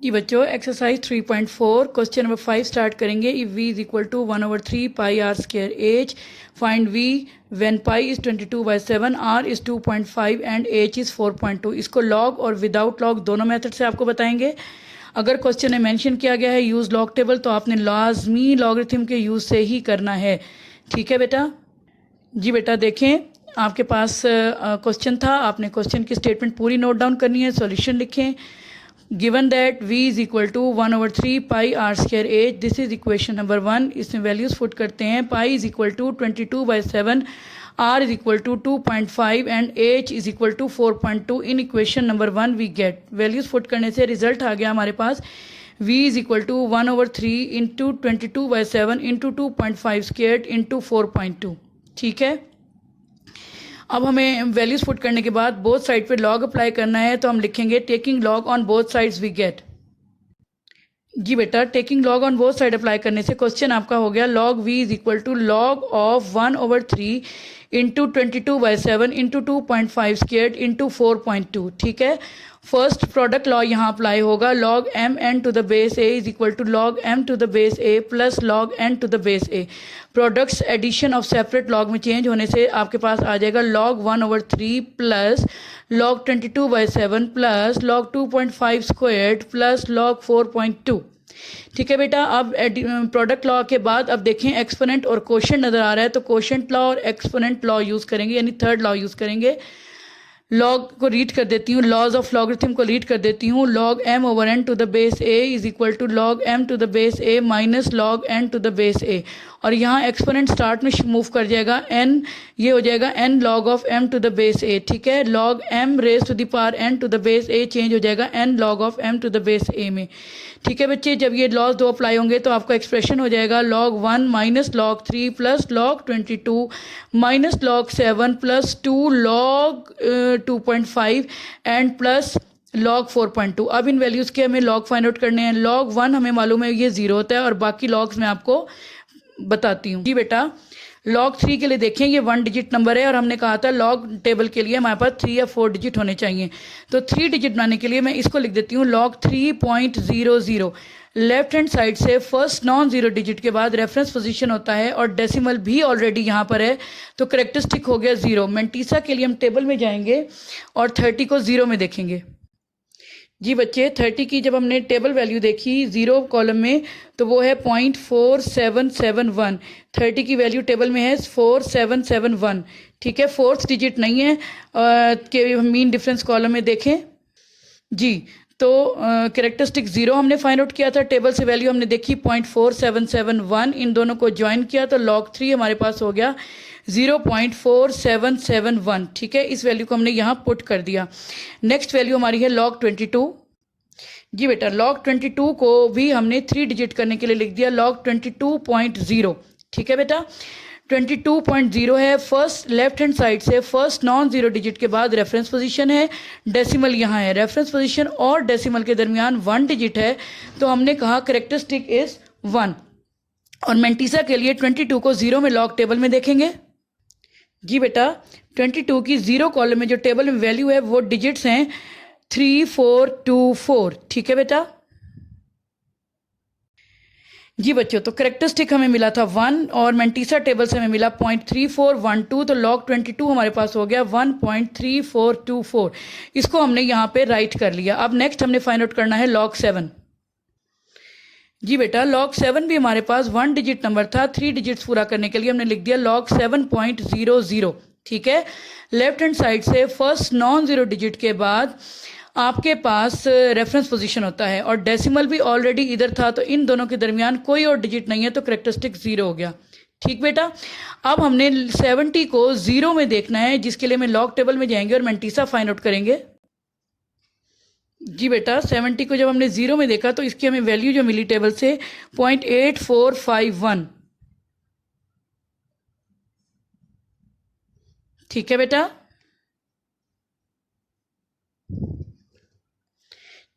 जी बच्चों, exercise 3.4 question number 5 start करेंगे। If v is equal to 1/3 pi r square h, find v when pi is 22/7, r is 2.5 and h is 4.2। इसको log और without log दोनों method से आपको बताएंगे। अगर क्वेश्चन में मेंशन किया गया है यूज़ लॉग टेबल, तो आपने लाजमी लॉगरिथम के यूज़ से ही करना है। ठीक है बेटा? जी बेटा, देखें आपके पास क्वेश्चन था, आपने क्वेश्चन की स्टेटमेंट पूरी नोट डाउन करनी है, सॉल्यूशन लिखें। Given that v is equal to 1/3 pi r square h, this is equation number 1। इसमें वैल्यूज पुट करते हैं। Pi is equal to 22/7, r is equal to 2.5 and h is equal to 4.2। In equation number 1 we get values put करने से result आ गया हमारे पास v is equal to 1/3 into 22/7 into 2.5 square into 4.2। ठीक है, अब हमें वैल्यूज पुट करने के बाद बोथ साइड पे लॉग अप्लाई करना है, तो हम लिखेंगे taking log on both sides we get. जी बेटा, taking log on both side apply करने से क्वेश्चन आपका हो गया log v is equal to log of 1/3 into 22/7 into 2.5 square into 4.2। ठीक है, फर्स्ट प्रोडक्ट लॉ यहाँ अप्लाई होगा। Log m n to the base a is equal to log m to the base a plus log n to the base a। Products addition of separate log में चेंज होने से आपके पास आ जाएगा log 1/3 plus log 22/7 plus log 2.5 squared plus log 4.2। ठीक है बेटा, अब प्रोडक्ट लॉ के बाद अब देखें एक्सपोनेंट और कोशेंट नज़र आ रहा है, तो कोशेंट लॉ और एक्सपोनेंट लॉ यूज़ करेंगे, यानी थर्ड लॉ यूज़ करेंगे। लॉग को रीड कर देती हूँ, लॉज ऑफ लॉगरिथम को रीड कर देती हूँ। Log m over n to the base a is equal to log m to the base a minus log n to the base a। और यहाँ एक्सपोनेंट स्टार्ट में मूव कर जाएगा n, ये हो जाएगा n log of m to the base a। ठीक है, log m raise to the power n to the base a change हो जाएगा n log of m to the base a में। ठीक है बच्चे, जब ये लॉज दो अप्लाई होंगे तो आपका एक्सप्रेशन हो जाएगा log 1 minus log 3 plus log 22 minus log 7 plus 2 log 2.5 and plus log 4.2। अब इन वैल्यूज़ के हमें लॉग फाइंड आउट करने हैं। लॉग 1 हमें मालूम है ये 0 होता है, और बाकी लॉग्स मैं आपको बताती हूँ। जी बेटा, लॉग 3 के लिए देखें ये 1 डिजिट नंबर है, और हमने कहा था लॉग टेबल के लिए हमारे पास 3 या 4 डिजिट होने चाहिए। तो 3 डिजिट बनाने के लिए मैं इसको लिख देती हूँ लॉग 3.00। लेफ्ट हैंड साइड से फर्स्ट नॉन जीरो डिजिट के बाद रेफरेंस पोजीशन होता है, और डेसिमल भी ऑलरेडी यहाँ पर है, तो करेक्टरिस्टिक हो गया 0। मेंटीसा के लिए हम टेबल में जाएंगे और 30 को 0 में देखेंगे। जी बच्चे, 30 की जब हमने टेबल वैल्यू देखी 0 कॉलम में, तो वो है 0.4771। 30 की वैल्यू टेबल में है 4771। ठीक है, फोर्थ डिजिट नहीं है कि मीन डिफरेंस कॉलम में देखें। जी, तो कैरेक्टरिस्टिक 0 हमने फाइंड आउट किया था, टेबल से वैल्यू हमने देखी 0.4771। इन दोनों को ज्वाइन किया तो लॉग 3 हमारे पास हो गया 0.4771। ठीक है, इस वैल्यू को हमने यहाँ पुट कर दिया। नेक्स्ट वैल्यू हमारी है लॉग 22। जी बेटा, लॉग 22 को भी हमने 3 डिजिट करने के लिए लिख दिया लॉग 22.0। ठीक है बेटा, 22.0 है। फर्स्ट लेफ्ट हैंड साइड से फर्स्ट नॉन जीरो डिजिट के बाद रेफरेंस पोजीशन है, डेसिमल यहाँ है। रेफरेंस पोजीशन और डेसिमल के दरमियान 1 डिजिट है, तो हमने कहा करेक्टरिस्टिक इज 1। और मेंटीसा के लिए 22 को 0 में लॉग टेबल में देखेंगे। जी बेटा, 22 की 0 कॉलम में जो टेबल में वैल्यू है वो डिजिट्स हैं 3 4 2 4। ठीक है बेटा? जी बच्चों, तो करेक्टरिस्टिक हमें मिला था 1, और मेंटीसा टेबल से हमें मिला 0.3412, तो लॉग 22 हमारे पास हो गया 1.3424। इसको हमने यहाँ पे राइट कर लिया। अब नेक्स्ट हमने फाइंड आउट करना है लॉग 7। जी बेटा, लॉग 7 भी हमारे पास 1 डिजिट नंबर था, 3 डिजिट्स पूरा करने के लिए हमने लिख दिया लॉग 7.00। ठीक है, लेफ्ट हैंड साइड से फर्स्ट नॉन जीरो डिजिट के बाद आपके पास रेफरेंस पोजीशन होता है, और डेसिमल भी ऑलरेडी इधर था, तो इन दोनों के दरमियान कोई और डिजिट नहीं है, तो करेक्टरिस्टिक 0 हो गया। ठीक बेटा, अब हमने 70 को 0 में देखना है, जिसके लिए मैं लॉग टेबल में जाएंगे और मेंटीसा फाइंड आउट करेंगे। जी बेटा, 70 को जब हमने 0 में देखा तो इसकी हमें वैल्यू जो मिली टेबल से 0.8451। ठीक है बेटा?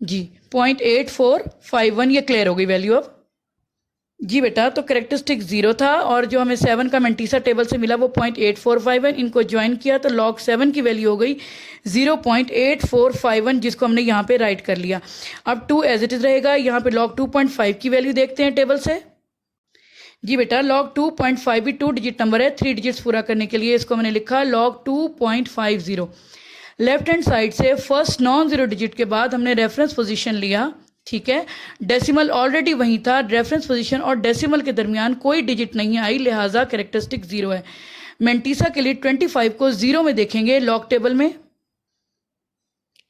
जी, 0.8451 ये क्लियर हो गई वैल्यू। अब जी बेटा, तो करेक्टरिस्टिक 0 था और जो हमें 7 का मेंटीसा टेबल से मिला वो 0.8451, इनको ज्वाइन किया तो log 7 की वैल्यू हो गई 0.8451, जिसको हमने यहाँ पे राइट कर लिया। अब 2 एज इट इज़ रहेगा। यहाँ पे log 2.5 की वैल्यू देखते हैं टेबल से। जी बेटा, log 2.5 भी 2 डिजिट नंबर है, 3 डिजिट्स पूरा करने के लिए इसको मैंने लिखा log 2.50। लेफ्ट हैंड साइड से फर्स्ट नॉन जीरो डिजिट के बाद हमने रेफरेंस पोजीशन लिया, ठीक है। डेसिमल ऑलरेडी वहीं था, रेफरेंस पोजीशन और डेसिमल के दरमियान कोई डिजिट नहीं आई, लिहाजा कैरेक्टरिस्टिक 0 है। मेंटीसा के लिए 25 को 0 में देखेंगे लॉग टेबल में।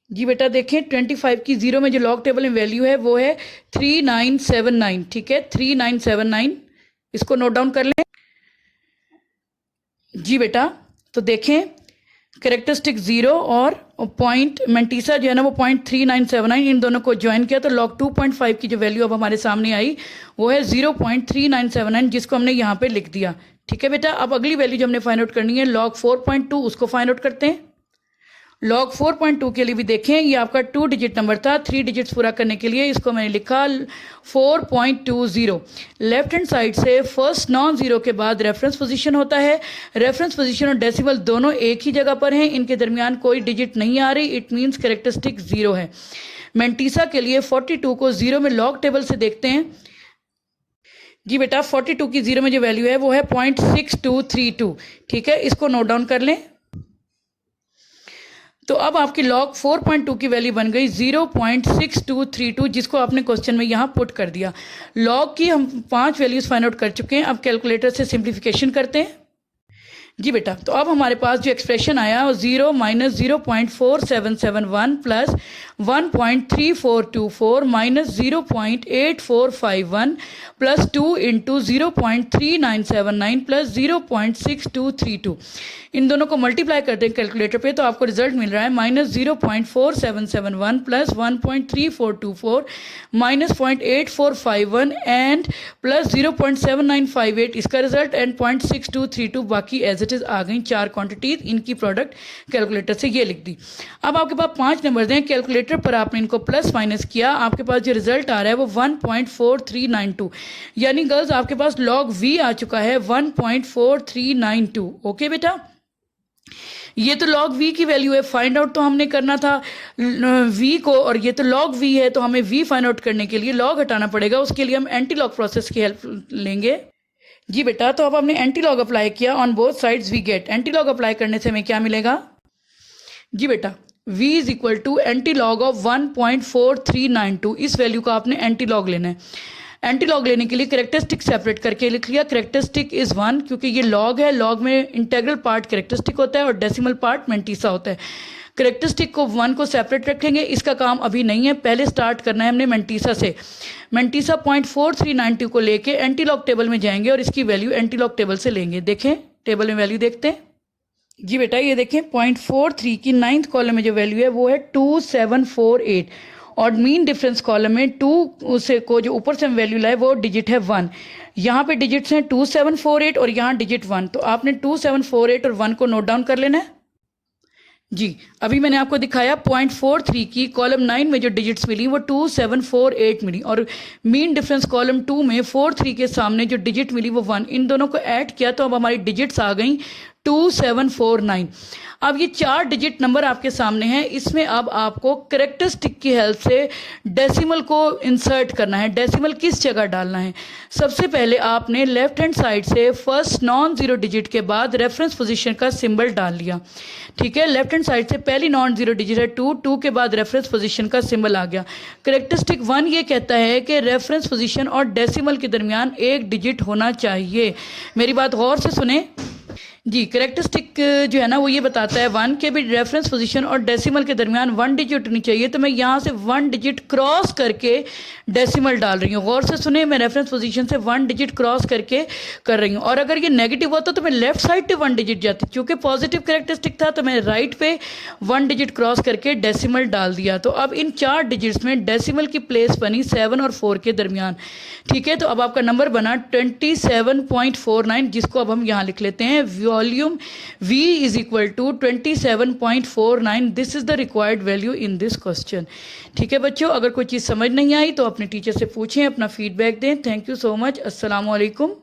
जी बेटा देखें, 25 की 0 में जो लॉग टेबल में वैल्यू है वो है 3979, ठीक है, 3979। इसको नोट डाउन कर लें। जी बेटा, तो देखें कैरेक्टरिस्टिक 0 और पॉइंट मेंटीसा जो है ना वो 0.3979, इन दोनों को ज्वाइन किया तो log 2.5 की जो वैल्यू अब हमारे सामने आई वो है 0.3979, जिसको हमने यहाँ पे लिख दिया, ठीक है बेटा। अब अगली वैल्यू जो हमने फाइंड आउट करनी है log 4.2, उसको फाइंड आउट करते हैं। log 4.2 के लिए भी देखें, ये आपका 2 डिजिट नंबर था, 3 डिजिट्स पूरा करने के लिए इसको मैंने लिखा 4.20। लेफ्ट हैंड साइड से फर्स्ट नॉन जीरो के बाद रेफरेंस पोजीशन होता है। रेफरेंस पोजीशन और डेसिमल दोनों एक ही जगह पर हैं, इनके दरमियान कोई डिजिट नहीं आ रही, इट मीन्स कैरेक्टरिस्टिक 0 है। मेंटीसा के लिए 42 को 0 में लॉग टेबल से देखते हैं। जी बेटा, 42 की 0 में जो वैल्यू है वो है 0.6232, ठीक है, इसको नोट डाउन कर लें। तो अब आपकी log 4.2 की वैल्यू बन गई 0.6232, जिसको आपने क्वेश्चन में यहाँ पुट कर दिया। log की हम 5 वैल्यूज फाइंड आउट कर चुके हैं, अब कैलकुलेटर से सिंप्लीफिकेशन करते हैं। जी बेटा, तो अब हमारे पास जो एक्सप्रेशन आया वो 0 - 0.4771 plus 1.3424 minus 0.8451 plus 2 into 0.3979 plus 0.6232। इन दोनों को मल्टीप्लाई करते हैं कैलकुलेटर पे तो आपको रिजल्ट मिल रहा है -0.4771 प्लस 1.3424 माइनस 0.8451 एंड प्लस 0.7958, इसका रिजल्ट एंड 0.6232 बाकी एज इट इज आ गई। 4 क्वांटिटीज, इनकी प्रोडक्ट कैलकुलेटर से ये लिख दी। अब आपके पास 5 नंबर हैं, कैलकुलेटर पर आपने इनको प्लस माइनस किया, आपके पास जो रिजल्ट आ रहा है वो 1.4392, यानी गर्ल्स आपके पास log v आ चुका है 1.4392। ओके बेटा, ये तो log v की वैल्यू है, फाइंड आउट तो हमने करना था v को, और ये तो log v है तो हमें v फाइंड आउट करने के लिए log हटाना पड़ेगा, उसके लिए हम एंटी लॉग प्रोसेस की हेल्प लेंगे। जी बेटा, तो अब हमने एंटी लॉग अप्लाई किया, on both sides we get. Anti log apply करने से हमें क्या मिलेगा? जी बेटा, v is equal to anti log of 1.4392, इस वैल्यू का आपने एंटी लॉग लेना है। एंटी लॉग लेने के लिए कैरेक्टरिस्टिक सेपरेट करके लिख लिया, कैरेक्टरिस्टिक इज 1, क्योंकि ये लॉग है, लॉग में इंटेग्रल पार्ट कैरेक्टरिस्टिक होता है और डेसिमल पार्ट मेंटीसा होता है। कैरेक्टरिस्टिक को 1 को सेपरेट रखेंगे, इसका काम अभी नहीं है, पहले स्टार्ट करना है हमने मेंटीसा से। मेंटीसा 0.4392 को लेके एंटी लॉग टेबल में जाएंगे और इसकी वैल्यू एंटी लॉग टेबल से लेंगे। देखें टेबल में वैल्यू देखते हैं। जी बेटा, ये देखें 0.43 की 9th कॉलम में जो वैल्यू है वो है 2748 और मीन डिफरेंस कॉलम में 2 से को जो ऊपर से हम वैल्यू लाए वो डिजिट है 1। यहाँ पे डिजिट्स हैं 2748 और यहाँ डिजिट 1, तो आपने 2748 और 1 को नोट डाउन कर लेना है। जी, अभी मैंने आपको दिखाया 0.43 की कॉलम 9 में जो डिजिट्स मिली वो 2748 मिली और मीन डिफरेंस कॉलम 2 में 43 के सामने जो डिजिट मिली वो 1, इन दोनों को ऐड किया तो अब हमारी डिजिट्स आ गई 2749। अब ये 4 डिजिट नंबर आपके सामने हैं, इसमें अब आपको कैरेक्टरिस्टिक की हेल्प से डेसिमल को इंसर्ट करना है। डेसिमल किस जगह डालना है? सबसे पहले आपने लेफ्ट हैंड साइड से फर्स्ट नॉन जीरो डिजिट के बाद रेफरेंस पोजीशन का सिंबल डाल लिया, ठीक है। लेफ्ट हैंड साइड से पहली नॉन जीरो डिजिट है 2, 2 के बाद रेफरेंस पोजीशन का सिंबल आ गया। कैरेक्टरिस्टिक 1 ये कहता है कि रेफरेंस पोजीशन और डेसिमल के दरमियान एक डिजिट होना चाहिए। मेरी बात गौर से सुने जी, कैरेक्टरिस्टिक जो है ना वो ये बताता है 1 के भी रेफरेंस पोजीशन और डेसिमल के दरमियान 1 डिजिट होनी चाहिए, तो मैं यहाँ से 1 डिजिट क्रॉस करके डेसिमल डाल रही हूँ। गौर से सुने, मैं रेफरेंस पोजीशन से 1 डिजिट क्रॉस करके कर रही हूँ, और अगर ये नेगेटिव होता तो मैं लेफ्ट साइड पे 1 डिजिट जाती, क्योंकि पॉजिटिव कैरेक्टरिस्टिक था तो मैं राइट पे 1 डिजिट क्रॉस करके डेसिमल डाल दिया। तो अब इन 4 डिजिट्स में डेसिमल की प्लेस बनी 7 और 4 के दरमियान, ठीक है। तो अब आपका नंबर बना 27.49, जिसको अब हम यहाँ लिख लेते हैं। Volume V is equal to 27.49. This is the required value in this question. ठीक है बच्चों, अगर कोई चीज़ समझ नहीं आई तो अपने टीचर से पूछें, अपना फीडबैक दें। Thank you so much. अस्सलाम वालेकुम।